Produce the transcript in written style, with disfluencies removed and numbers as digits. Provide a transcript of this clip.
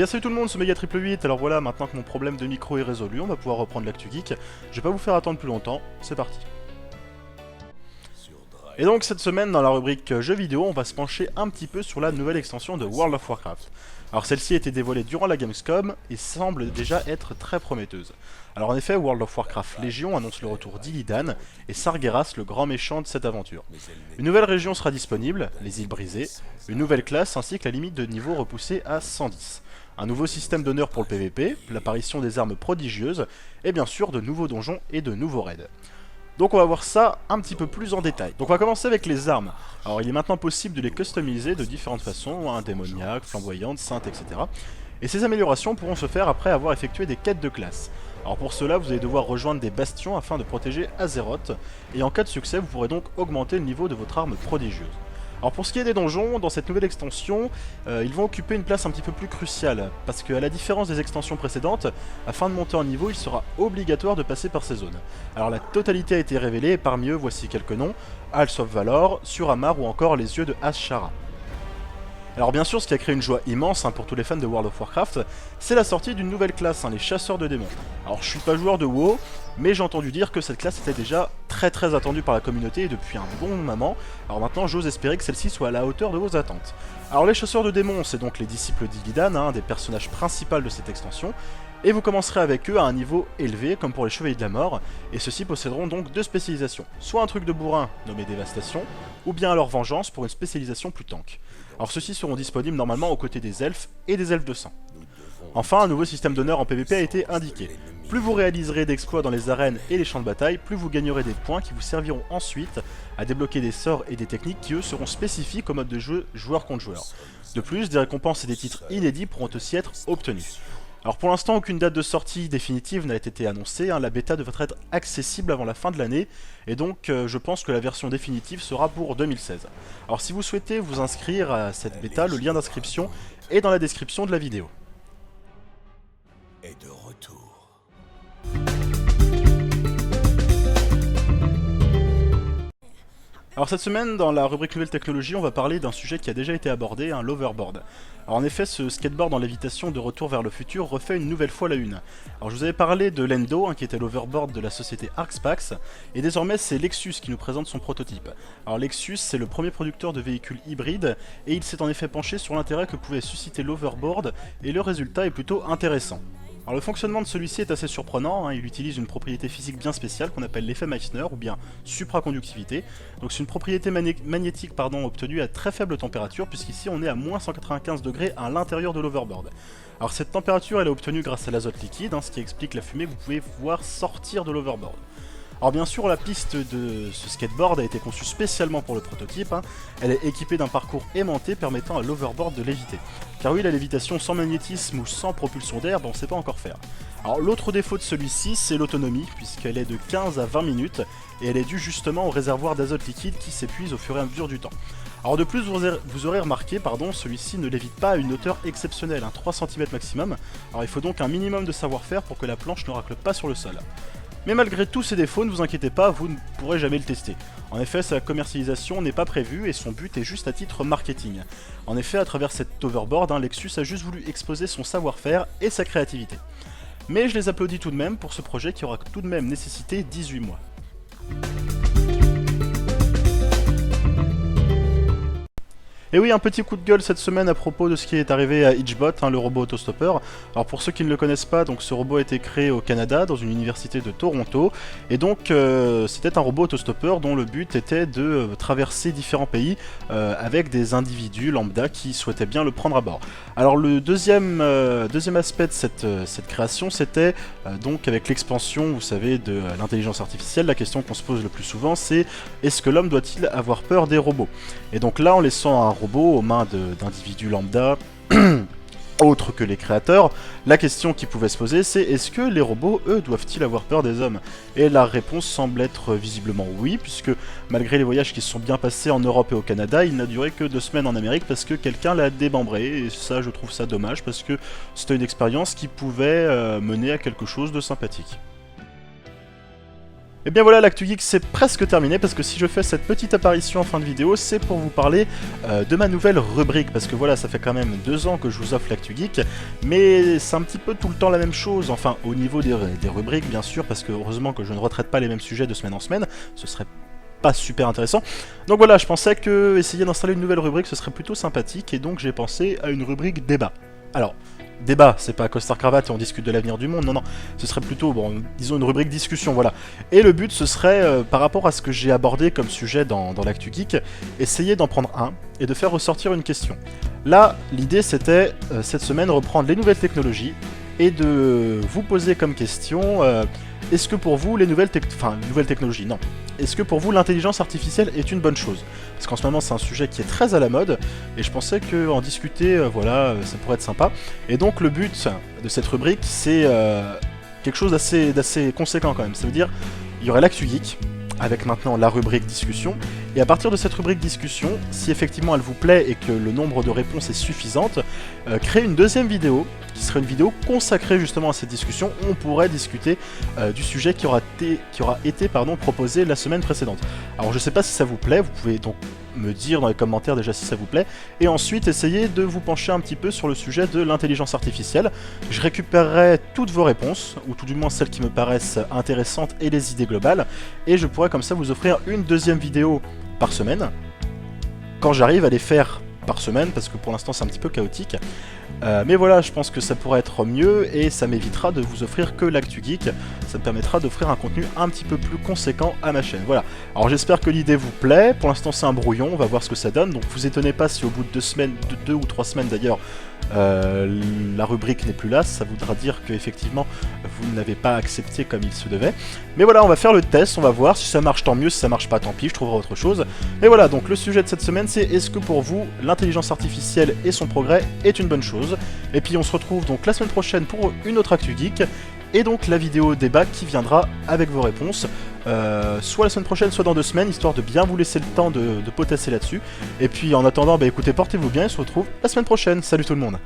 bien salut tout le monde, c'est Mega Triple 8, alors voilà, maintenant que mon problème de micro est résolu, on va pouvoir reprendre l'actu geek. Je vais pas vous faire attendre plus longtemps, c'est parti. Et donc cette semaine, dans la rubrique jeux vidéo, on va se pencher un petit peu sur la nouvelle extension de World of Warcraft. Alors celle-ci a été dévoilée durant la Gamescom et semble déjà être très prometteuse. Alors en effet, World of Warcraft Légion annonce le retour d'Illidan et Sargeras, le grand méchant de cette aventure. Une nouvelle région sera disponible, les îles brisées, une nouvelle classe ainsi que la limite de niveau repoussée à 110. Un nouveau système d'honneur pour le PvP, l'apparition des armes prodigieuses, et bien sûr de nouveaux donjons et de nouveaux raids. Donc on va voir ça un petit peu plus en détail. Donc on va commencer avec les armes. Alors il est maintenant possible de les customiser de différentes façons, hein, démoniaques, flamboyantes, saintes, etc. Et ces améliorations pourront se faire après avoir effectué des quêtes de classe. Alors pour cela, vous allez devoir rejoindre des bastions afin de protéger Azeroth, et en cas de succès, vous pourrez donc augmenter le niveau de votre arme prodigieuse. Alors pour ce qui est des donjons, dans cette nouvelle extension, ils vont occuper une place un petit peu plus cruciale, parce qu'à la différence des extensions précédentes, afin de monter en niveau, il sera obligatoire de passer par ces zones. Alors la totalité a été révélée, et parmi eux, voici quelques noms: Halls of Valor, Suramar ou encore les yeux de Azshara. Alors bien sûr, ce qui a créé une joie immense pour tous les fans de World of Warcraft, c'est la sortie d'une nouvelle classe, les chasseurs de démons. Alors je suis pas joueur de WoW, mais j'ai entendu dire que cette classe était déjà très attendue par la communauté depuis un bon moment. Alors maintenant, j'ose espérer que celle-ci soit à la hauteur de vos attentes. Alors les chasseurs de démons, c'est donc les disciples d'Illidan, un des personnages principaux de cette extension, et vous commencerez avec eux à un niveau élevé, comme pour les chevaliers de la mort, et ceux-ci posséderont donc deux spécialisations, soit un truc de bourrin nommé Dévastation, ou bien alors Vengeance pour une spécialisation plus tank. Alors ceux-ci seront disponibles normalement aux côtés des elfes et des elfes de sang. Enfin, un nouveau système d'honneur en PvP a été indiqué. Plus vous réaliserez d'exploits dans les arènes et les champs de bataille, plus vous gagnerez des points qui vous serviront ensuite à débloquer des sorts et des techniques qui eux seront spécifiques au mode de jeu joueur contre joueur. De plus, des récompenses et des titres inédits pourront aussi être obtenus. Alors pour l'instant, aucune date de sortie définitive n'a été annoncée, la bêta devrait être accessible avant la fin de l'année, et donc je pense que la version définitive sera pour 2016. Alors si vous souhaitez vous inscrire à cette bêta, le lien d'inscription est dans la description de la vidéo. Et de retour. Alors cette semaine, dans la rubrique Nouvelle Technologie, on va parler d'un sujet qui a déjà été abordé, l'overboard. Alors en effet, ce skateboard en lévitation de Retour vers le futur refait une nouvelle fois la une. Alors je vous avais parlé de l'Endo, qui était l'overboard de la société Arxpax, et désormais c'est Lexus qui nous présente son prototype. Alors Lexus, c'est le premier producteur de véhicules hybrides, et il s'est en effet penché sur l'intérêt que pouvait susciter l'overboard, et le résultat est plutôt intéressant. Alors le fonctionnement de celui-ci est assez surprenant, il utilise une propriété physique bien spéciale qu'on appelle l'effet Meissner ou bien supraconductivité. Donc c'est une propriété magnétique obtenue à très faible température, puisqu'ici on est à moins 195 degrés à l'intérieur de l'overboard. Alors cette température elle est obtenue grâce à l'azote liquide, ce qui explique la fumée que vous pouvez voir sortir de l'overboard. Alors bien sûr, la piste de ce skateboard a été conçue spécialement pour le prototype, elle est équipée d'un parcours aimanté permettant à l'overboard de léviter. Car oui, la lévitation sans magnétisme ou sans propulsion d'air, on ne sait pas encore faire. Alors l'autre défaut de celui-ci, c'est l'autonomie, puisqu'elle est de 15 à 20 minutes, et elle est due justement au réservoir d'azote liquide qui s'épuise au fur et à mesure du temps. Alors de plus, vous aurez remarqué, celui-ci ne lévite pas à une hauteur exceptionnelle, 3 cm maximum, alors il faut donc un minimum de savoir-faire pour que la planche ne racle pas sur le sol. Mais malgré tous ces défauts, ne vous inquiétez pas, vous ne pourrez jamais le tester. En effet, sa commercialisation n'est pas prévue et son but est juste à titre marketing. En effet, à travers cet overboard, Lexus a juste voulu exposer son savoir-faire et sa créativité. Mais je les applaudis tout de même pour ce projet qui aura tout de même nécessité 18 mois. Et oui, un petit coup de gueule cette semaine à propos de ce qui est arrivé à Hitchbot, le robot autostoppeur. Alors pour ceux qui ne le connaissent pas, donc ce robot a été créé au Canada, dans une université de Toronto, et donc c'était un robot autostoppeur dont le but était de traverser différents pays avec des individus lambda qui souhaitaient bien le prendre à bord. Alors le deuxième aspect de cette création, c'était donc avec l'expansion, vous savez, de l'intelligence artificielle, la question qu'on se pose le plus souvent, c'est est-ce que l'homme doit-il avoir peur des robots? Et donc là, en laissant un robot aux mains d'individus lambda, autres que les créateurs, la question qui pouvait se poser, c'est est-ce que les robots, eux, doivent-ils avoir peur des hommes? Et la réponse semble être visiblement oui, puisque malgré les voyages qui se sont bien passés en Europe et au Canada, il n'a duré que 2 semaines en Amérique parce que quelqu'un l'a démembré, et ça, je trouve ça dommage, parce que c'était une expérience qui pouvait mener à quelque chose de sympathique. Et bien voilà, l'Actu Geek c'est presque terminé, parce que si je fais cette petite apparition en fin de vidéo, c'est pour vous parler de ma nouvelle rubrique, parce que voilà, ça fait quand même 2 ans que je vous offre l'Actu Geek, mais c'est un petit peu tout le temps la même chose, enfin au niveau des rubriques bien sûr, parce que heureusement que je ne retraite pas les mêmes sujets de semaine en semaine, ce serait pas super intéressant. Donc voilà, je pensais que essayer d'installer une nouvelle rubrique ce serait plutôt sympathique, et donc j'ai pensé à une rubrique débat. Alors, débat, c'est pas costard cravate et on discute de l'avenir du monde, non, non, ce serait plutôt, bon, disons une rubrique discussion, voilà. Et le but, ce serait, par rapport à ce que j'ai abordé comme sujet dans l'Actu Geek, essayer d'en prendre un et de faire ressortir une question. Là, l'idée, c'était, cette semaine, reprendre les nouvelles technologies et de vous poser comme question, est-ce que pour vous, les nouvelles technologies, non. Est-ce que pour vous, l'intelligence artificielle est une bonne chose? Parce qu'en ce moment, c'est un sujet qui est très à la mode, et je pensais qu'en discuter, voilà, ça pourrait être sympa. Et donc, le but de cette rubrique, c'est quelque chose d'assez conséquent quand même. Ça veut dire, il y aurait l'Actu Geek, avec maintenant la rubrique discussion, et à partir de cette rubrique discussion, si effectivement elle vous plaît et que le nombre de réponses est suffisante, créer une deuxième vidéo, qui serait une vidéo consacrée justement à cette discussion, où on pourrait discuter du sujet qui aura été proposé la semaine précédente. Alors je sais pas si ça vous plaît, vous pouvez donc me dire dans les commentaires déjà si ça vous plaît, et ensuite essayer de vous pencher un petit peu sur le sujet de l'intelligence artificielle. Je récupérerai toutes vos réponses, ou tout du moins celles qui me paraissent intéressantes et les idées globales, et je pourrais comme ça vous offrir une deuxième vidéo par semaine, quand j'arrive à les faire par semaine, parce que pour l'instant c'est un petit peu chaotique. Mais voilà, je pense que ça pourrait être mieux, et ça m'évitera de vous offrir que l'Actu Geek, ça me permettra d'offrir un contenu un petit peu plus conséquent à ma chaîne. Voilà, alors j'espère que l'idée vous plaît, pour l'instant c'est un brouillon, on va voir ce que ça donne, donc vous étonnez pas si au bout de 2 semaines, 2 ou 3 semaines d'ailleurs, la rubrique n'est plus là, ça voudra dire qu'effectivement vous ne l'avez pas accepté comme il se devait. Mais voilà, on va faire le test, on va voir, si ça marche tant mieux, si ça marche pas tant pis, je trouverai autre chose. Mais voilà, donc le sujet de cette semaine c'est est-ce que pour vous l'intelligence artificielle et son progrès est une bonne chose? Et puis on se retrouve donc la semaine prochaine pour une autre Actu Geek, et donc la vidéo débat qui viendra avec vos réponses, soit la semaine prochaine, soit dans 2 semaines, histoire de bien vous laisser le temps de potasser là-dessus. Et puis en attendant, bah écoutez, portez-vous bien et on se retrouve la semaine prochaine. Salut tout le monde!